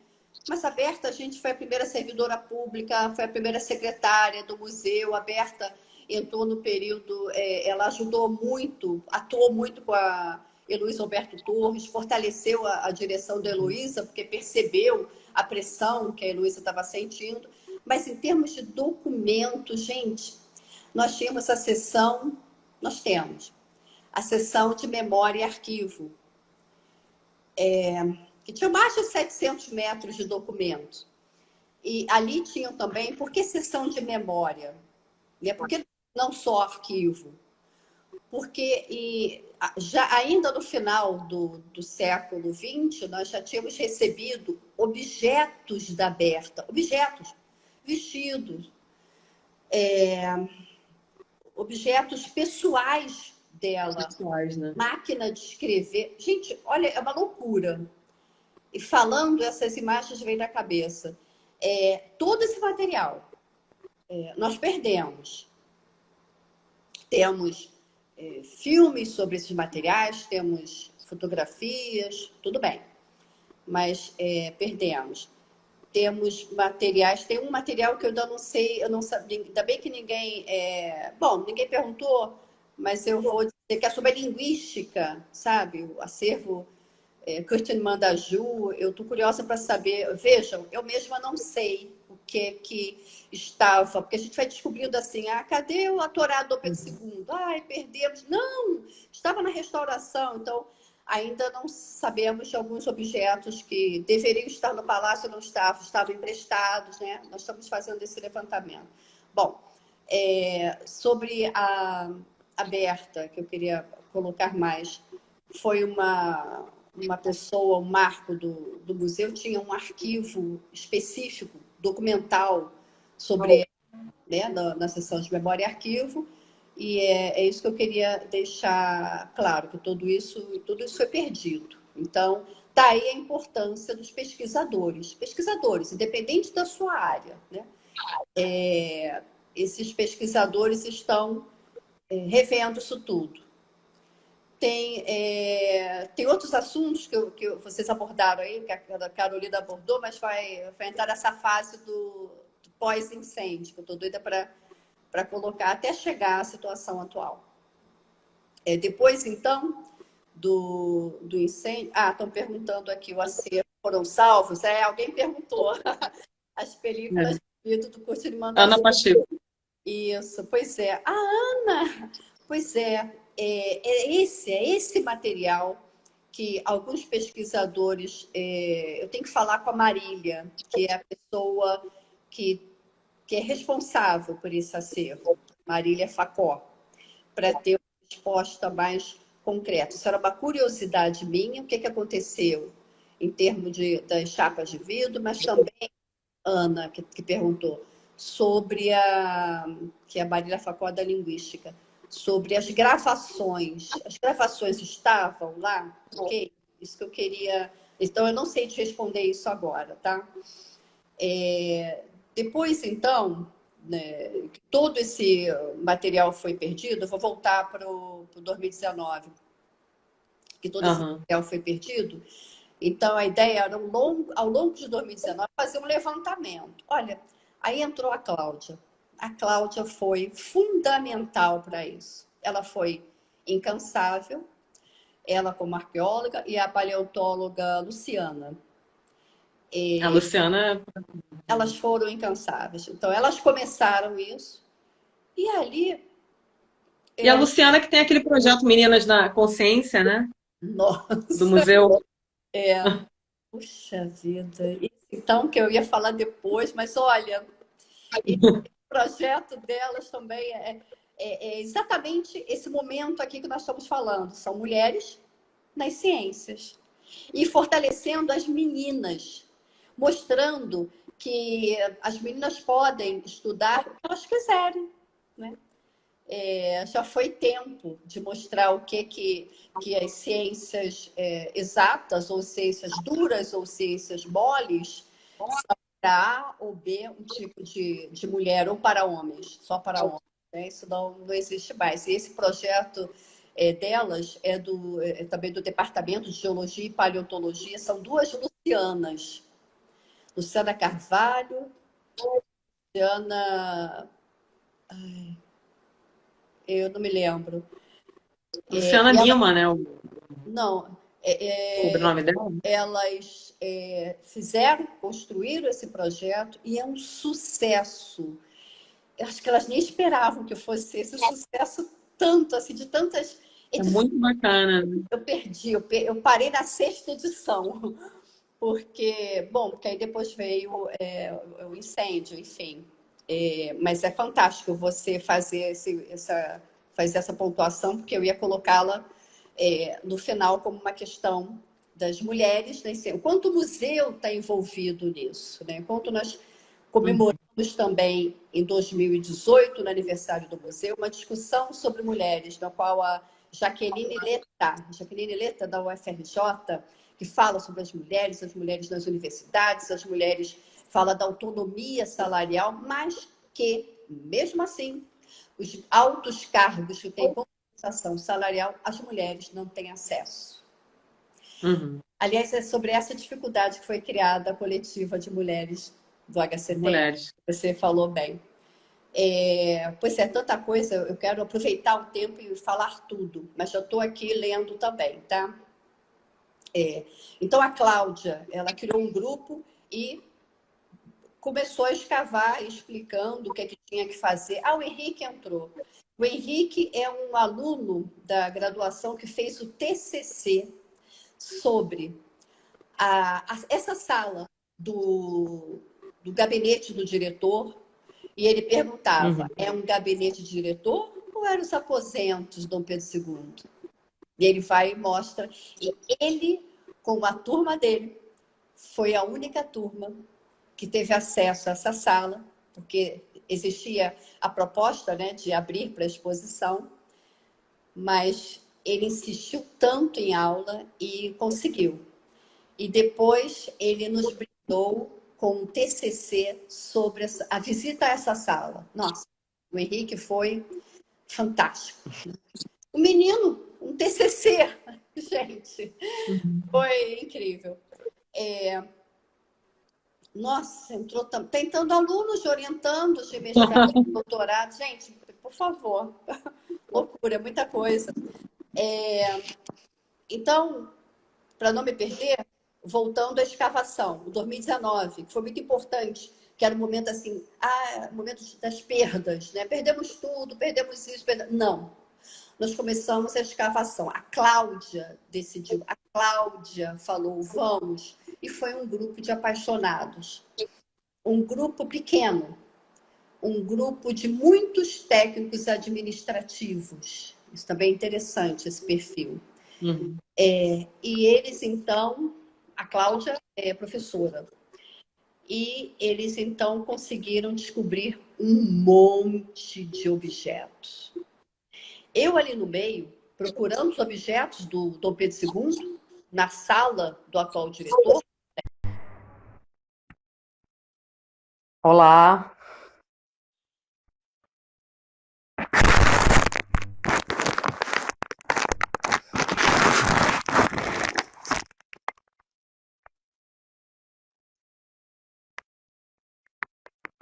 Mas a Berta, a gente foi a primeira servidora pública, foi a primeira secretária do museu. A Berta entrou no período, ela ajudou muito, atuou muito com a Heloísa Alberto Torres, fortaleceu a direção da Heloísa, porque percebeu a pressão que a Heloísa estava sentindo. Mas em termos de documentos, gente, nós temos a seção de memória e arquivo, que tinha mais de 700 metros de documento. E ali tinham também, por que seção de memória? Por que não só arquivo? Porque já ainda no final do século XX, nós já tínhamos recebido objetos da Berta, objetos, vestidos, objetos pessoais dela, Pessoais, né? máquina de escrever. Gente, olha, é uma loucura. E falando, essas imagens vêm da cabeça. Todo esse material nós perdemos. Temos filmes sobre esses materiais, temos fotografias, tudo bem, mas perdemos. Temos materiais, tem um material que eu ainda não sei, eu não sabia, ainda bem que ninguém. Bom, ninguém perguntou, mas eu vou dizer que é sobre a linguística, sabe? O acervo Curtin Mandaju, eu estou curiosa para saber. Vejam, eu mesma não sei o que estava, porque a gente vai descobrindo assim, cadê a Torá do Pedro II? Ai, perdemos. Não, estava na restauração, então ainda não sabemos de alguns objetos que deveriam estar no palácio e não estavam emprestados, né? Nós estamos fazendo esse levantamento. Bom, sobre a Berta, que eu queria colocar mais, foi uma pessoa, um marco do museu, tinha um arquivo específico, documental, sobre né, na seção de memória e arquivo, e é isso que eu queria deixar claro, que tudo isso foi perdido. Então, daí a importância dos pesquisadores, independente da sua área, né? Esses pesquisadores estão revendo isso tudo. Tem outros assuntos que vocês abordaram aí, que a Carolina abordou, mas vai entrar nessa fase do pós-incêndio, que eu estou doida para colocar até chegar à situação atual. Depois, então, do incêndio... estão perguntando aqui, o acervo foram salvos? Alguém perguntou. As películas do Curso de Ana Mandaju. Pacheco. Isso, pois é. A Ana, pois é esse material que alguns pesquisadores... eu tenho que falar com a Marília, que é a pessoa que é responsável por esse acervo, Marília Facó, para ter uma resposta mais concreta. Isso era uma curiosidade minha, o que aconteceu em termos das chapas de vidro, mas também, Ana, que perguntou, sobre que a Marília Facó da linguística. sobre as gravações. As gravações estavam lá? Ok? Isso que eu queria... Então, eu não sei te responder isso agora, tá? Depois, então, né, que todo esse material foi perdido, eu vou voltar para o 2019, que todo esse Aham. material foi perdido. Então, a ideia era, ao longo de 2019, fazer um levantamento. Olha, aí entrou a Cláudia. A Cláudia foi fundamental para isso. Ela foi incansável, ela como arqueóloga e a paleontóloga Luciana. A Luciana. Elas foram incansáveis. Então, elas começaram isso. E ali, E a Luciana que tem aquele projeto Meninas na Consciência, né? Do nossa, museu. puxa vida. Então, que eu ia falar depois, mas olha, esse projeto delas também é exatamente esse momento aqui que nós estamos falando. São mulheres nas ciências. E fortalecendo as meninas, mostrando que as meninas podem estudar o que elas quiserem, né? Já foi tempo de mostrar o que as ciências exatas, ou ciências duras, ou ciências moles, são para A ou B, um tipo de mulher, ou para homens, só para homens. Né? Isso não existe mais. E esse projeto delas é também do Departamento de Geologia e Paleontologia, são duas Lucianas. Luciana Carvalho, Luciana... Eu não me lembro. Luciana E ela Lima, né? O Não, sobrenome dela. elas construíram esse projeto e é um sucesso. Eu acho que elas nem esperavam que fosse esse sucesso tanto, assim, de tantas É edições. muito bacana, né? Eu parei na sexta edição, porque aí depois veio o incêndio, enfim. Mas é fantástico você fazer essa pontuação, porque eu ia colocá-la no final como uma questão das mulheres, né? O quanto o museu está envolvido nisso, né? Quanto nós comemoramos também em 2018, no aniversário do museu, uma discussão sobre mulheres, na qual a Jaqueline Leta, da UFRJ, que fala sobre as mulheres nas universidades, as mulheres, fala da autonomia salarial, mas que, mesmo assim, os altos cargos que têm compensação salarial, as mulheres não têm acesso. Uhum. Aliás, é sobre essa dificuldade que foi criada a coletiva de mulheres do HCT. Mulheres. Você falou bem. Pois é, tanta coisa, eu quero aproveitar o tempo e falar tudo, mas já estou aqui lendo também, tá? Então, a Cláudia, ela criou um grupo e começou a escavar, explicando o que tinha que fazer. O Henrique entrou. O Henrique é um aluno da graduação que fez o TCC sobre essa sala do gabinete do diretor, e ele perguntava, é um gabinete de diretor ou eram os aposentos de Dom Pedro II? E ele vai e mostra. E ele, com a turma dele, foi a única turma que teve acesso a essa sala, porque existia a proposta, né, de abrir para exposição, mas ele insistiu tanto em aula e conseguiu. E depois ele nos brindou com um TCC sobre a visita a essa sala. Nossa, o Henrique foi fantástico. O menino, um TCC, gente, foi incrível. Nossa, entrou tentando alunos, orientando de mestrado, doutorado. Gente, por favor, loucura, muita coisa. Então, para não me perder, voltando à escavação, o 2019, que foi muito importante, que era um momento assim, momento das perdas, né? Perdemos tudo, perdemos isso, não. Nós começamos a escavação. A Cláudia decidiu, a Cláudia falou, vamos, e foi um grupo de apaixonados. Um grupo pequeno, um grupo de muitos técnicos administrativos. Isso também é interessante, esse perfil. E eles, então, a Cláudia é professora, e eles, então, conseguiram descobrir um monte de objetos. Eu ali no meio, procurando os objetos do Dom Pedro II, na sala do atual diretor. Olá.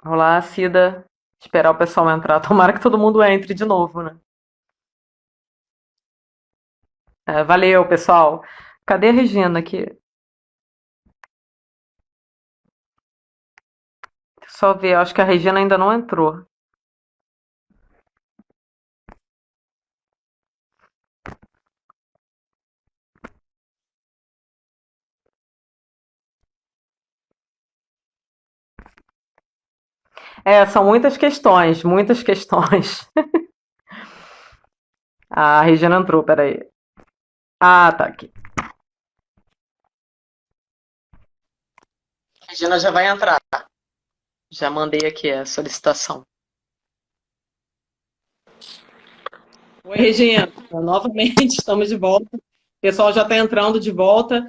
Olá, Cida. Esperar o pessoal entrar. Tomara que todo mundo entre de novo, né? Valeu, pessoal. Cadê a Regina aqui? Só ver, acho que a Regina ainda não entrou. São muitas questões, muitas questões. A Regina entrou, peraí. Ah, tá aqui. A Regina já vai entrar. Já mandei aqui a solicitação. Oi, Regina. Novamente estamos de volta. O pessoal já está entrando de volta.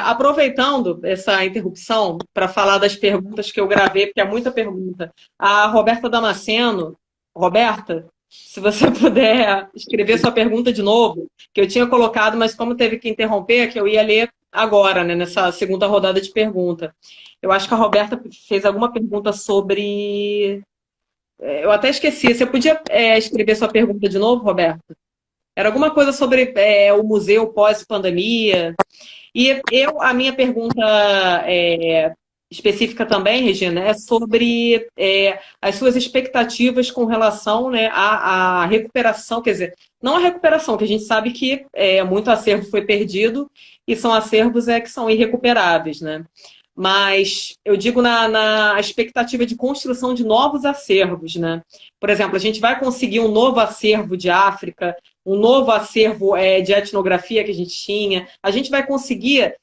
Aproveitando essa interrupção para falar das perguntas que eu gravei, porque é muita pergunta. A Roberta Damasceno, Roberta, se você puder escrever sua pergunta de novo, que eu tinha colocado, mas como teve que interromper, que eu ia ler agora, né, nessa segunda rodada de pergunta. Eu acho que a Roberta fez alguma pergunta sobre. Eu até esqueci. Você podia escrever sua pergunta de novo, Roberta? Era alguma coisa sobre o museu pós-pandemia. E a minha pergunta específica também, Regina, é sobre as suas expectativas com relação, né, à recuperação, quer dizer, não a recuperação, que a gente sabe que muito acervo foi perdido e são acervos que são irrecuperáveis, né? Mas eu digo na expectativa de construção de novos acervos, né? Por exemplo, a gente vai conseguir um novo acervo de África, um novo acervo de etnografia que a gente tinha. A gente vai conseguir.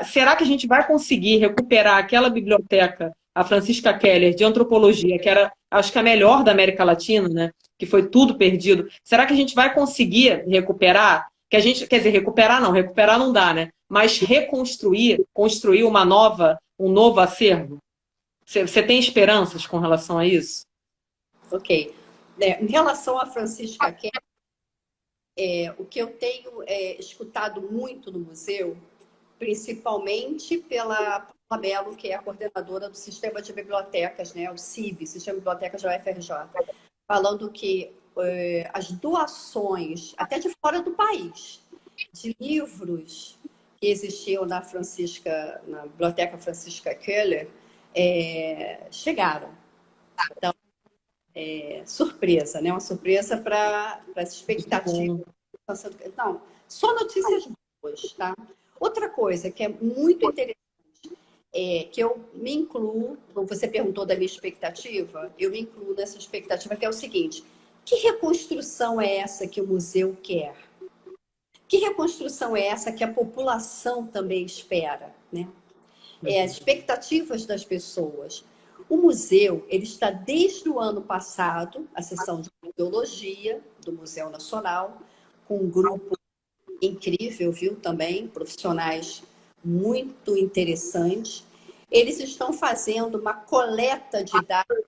Será que a gente vai conseguir recuperar aquela biblioteca, a Francisca Keller, de antropologia, que era, acho que a melhor da América Latina, né? Que foi tudo perdido. Será que a gente vai conseguir recuperar? Que a gente, quer dizer, recuperar não dá, né? Mas reconstruir, construir um novo acervo. Você tem esperanças com relação a isso? Ok. Em relação a Francisca Keller, o que eu tenho escutado muito no museu, principalmente pela Paula Mello, que é a coordenadora do Sistema de Bibliotecas, né, o CIB, Sistema de Bibliotecas da UFRJ, falando que as doações, até de fora do país, de livros que existiam na Biblioteca Francisca Keller, chegaram. Então, surpresa, né? Uma surpresa para as expectativas. Não, só notícias boas, tá? Outra coisa que é muito interessante que eu me incluo, como você perguntou da minha expectativa, eu me incluo nessa expectativa, que é o seguinte: que reconstrução é essa que o museu quer? Que reconstrução é essa que a população também espera, né? As expectativas das pessoas. O museu, ele está desde o ano passado, a seção de museologia do Museu Nacional, com um grupo incrível, viu, também, profissionais muito interessantes. Eles estão fazendo uma coleta de dados,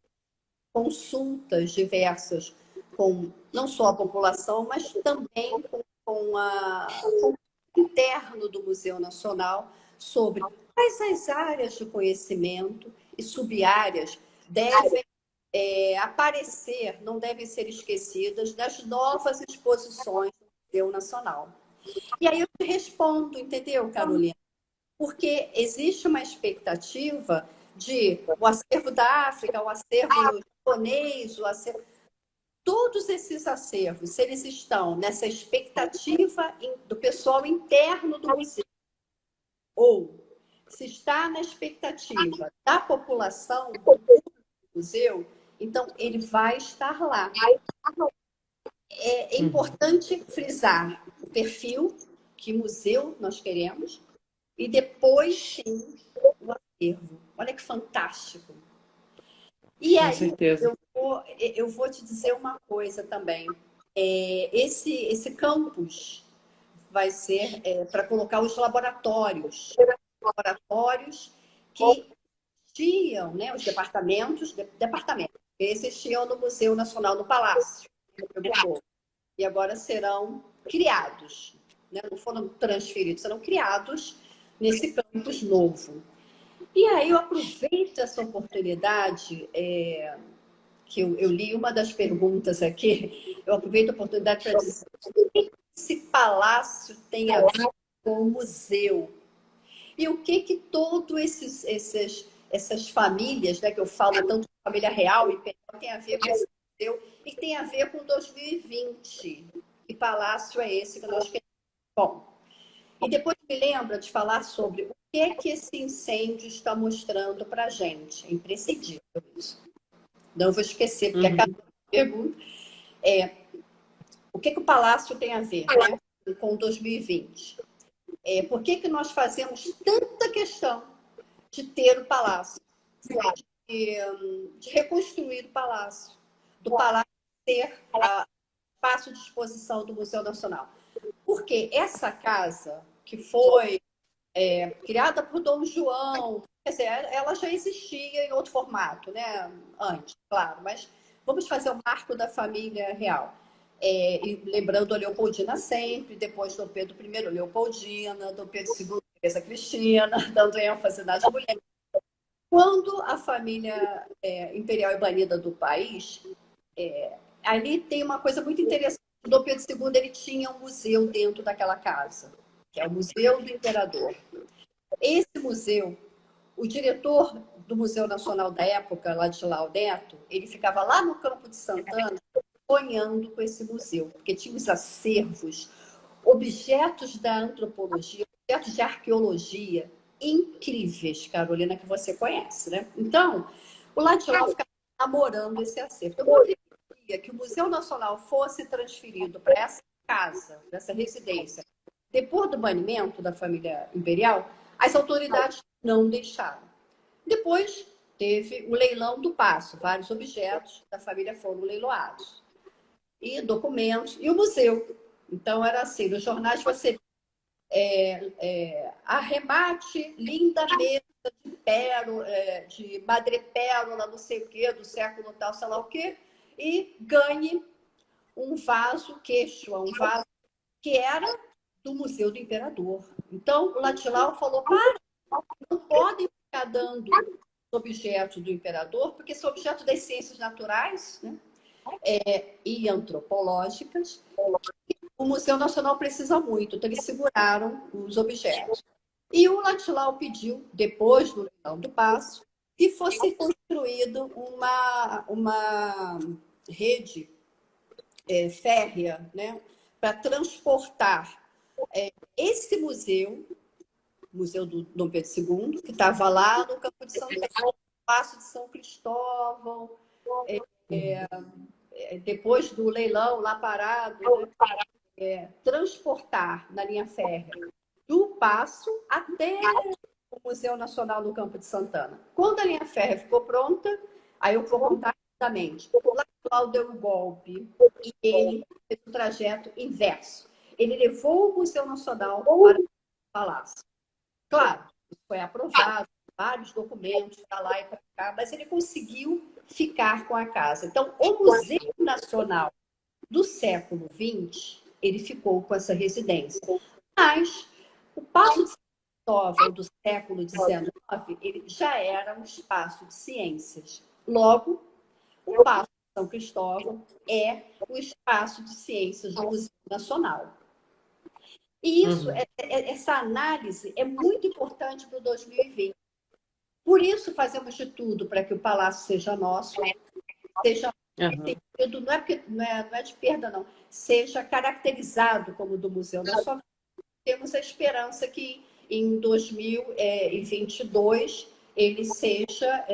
consultas diversas com não só a população, mas também com o interno do Museu Nacional sobre quais as áreas de conhecimento e sub-áreas devem aparecer, não devem ser esquecidas das novas exposições do Museu Nacional. E aí eu te respondo, entendeu, Carolina? Porque existe uma expectativa de o acervo da África, o acervo japonês, o acervo... Todos esses acervos, se eles estão nessa expectativa do pessoal interno do museu, ou se está na expectativa da população do museu, então ele vai estar lá. É importante frisar o perfil, que museu nós queremos, e depois, sim, o acervo. Olha que fantástico. E Com aí, certeza. eu eu vou te dizer uma coisa também. Esse campus vai ser para colocar os laboratórios que existiam, né, os departamentos, existiam no Museu Nacional no Palácio, e agora serão criados, né, não foram transferidos, serão criados nesse campus novo. E aí eu aproveito essa oportunidade, que eu li uma das perguntas aqui, eu aproveito a oportunidade para dizer o que esse palácio tem a ver com o museu. E o que todas essas famílias, né, que eu falo tanto de família real e imperial, tem a ver com esse museu e tem a ver com 2020. Que palácio é esse que nós queremos? Bom, e depois me lembra de falar sobre o que esse incêndio está mostrando para a gente. É imprescindível isso. Não vou esquecer, porque a cada pergunta o que o palácio tem a ver, né, com 2020. Por que nós fazemos tanta questão de ter o palácio, de reconstruir o palácio, do palácio ser espaço de exposição do Museu Nacional? Porque essa casa, que foi criada por Dom João, quer dizer, ela já existia em outro formato, né? Antes, claro, mas vamos fazer o marco da família real. E lembrando a Leopoldina sempre, depois Dom Pedro I, Leopoldina, Dom Pedro II, Teresa Cristina, dando ênfase nas mulheres. Quando a família imperial é banida do país, ali tem uma coisa muito interessante. O Dom Pedro II ele tinha um museu dentro daquela casa, que é o Museu do Imperador. Esse museu, o diretor do Museu Nacional da época, Ladislau Neto, ele ficava lá no Campo de Santana sonhando com esse museu, porque tinha os acervos, objetos da antropologia, objetos de arqueologia incríveis, Carolina, que você conhece, né? Então, o Ladislau ficava namorando esse acervo. Então, quando ele queria que o Museu Nacional fosse transferido para essa casa, para essa residência, depois do banimento da família imperial, as autoridades não deixaram. Depois teve o leilão do paço, vários objetos da família foram leiloados. E documentos, e o museu. Então, era assim, nos jornais você arremate, linda mesa de pérola, de madrepérola, não sei o quê, do século tal, sei lá o quê, e ganhe um vaso quechua, um vaso que era do Museu do Imperador. Então, o Ladislau falou, não podem ficar dando objetos do imperador, porque são objetos das ciências naturais, né? E antropológicas. O Museu Nacional precisa muito, então eles seguraram os objetos. E o Ladislau pediu, depois do leilão do paço, que fosse construída uma rede férrea, né, para transportar esse museu do Dom Pedro II, que estava lá no Campo de Santana, no Paço de São Cristóvão, depois do leilão lá parado, né, transportar na linha férrea do Paço até o Museu Nacional no Campo de Santana. Quando a linha férrea ficou pronta, aí eu vou contar rapidamente. O Ladislau deu um golpe e ele fez o trajeto inverso. Ele levou o Museu Nacional para o Palácio. Claro, isso foi aprovado, vários documentos para lá e para cá, mas ele conseguiu ficar com a casa. Então, o Museu Nacional do século XX, ele ficou com essa residência. Mas o Paço de São Cristóvão do século XIX, ele já era um espaço de ciências. Logo, o Paço de São Cristóvão é o espaço de ciências do Museu Nacional. E isso, essa análise é muito importante para o 2020. Por isso, fazemos de tudo para que o palácio seja nosso, seja não é, porque, não é de perda, não, seja caracterizado como do Museu Nacional. Temos a esperança que em 2022 ele seja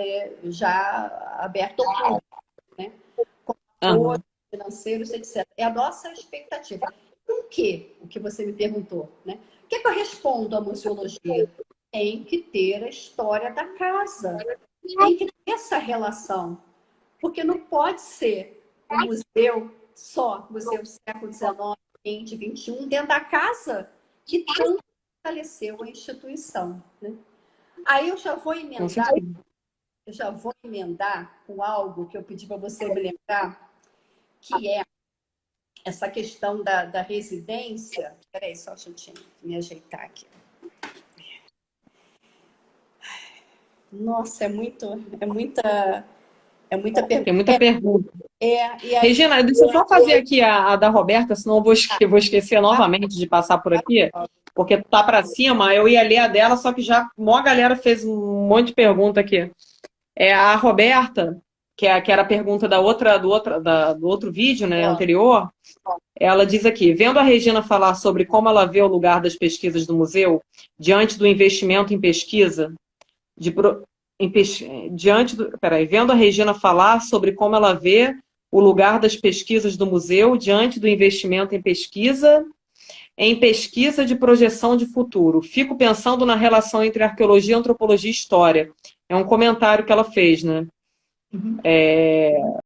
já aberto ao público, né? Com apoio financeiros, etc. É a nossa expectativa. O que você me perguntou, né? O que eu respondo à museologia? Tem que ter a história da casa. Tem que ter essa relação Porque não pode ser um museu só, museu do século XIX, XX, XXI, dentro da casa que tanto fortaleceu a instituição, né? Aí eu já vou emendar com algo que eu pedi para você me lembrar, que é essa questão da residência. Espera aí, só um minutinho, me ajeitar aqui. Nossa, é muita pergunta. Tem muita pergunta. E aí, Regina, deixa eu só fazer aqui a da Roberta, senão eu vou esquecer novamente de passar por aqui, porque tá para cima, eu ia ler a dela, só que já a galera fez um monte de pergunta aqui. A Roberta, que era a pergunta do outro vídeo, né, anterior, ela diz aqui: vendo a Regina falar sobre como ela vê o lugar das pesquisas do museu diante do investimento em pesquisa, vendo a Regina falar sobre como ela vê o lugar das pesquisas do museu diante do investimento em pesquisa de projeção de futuro. Fico pensando na relação entre arqueologia, antropologia e história. É um comentário que ela fez, né?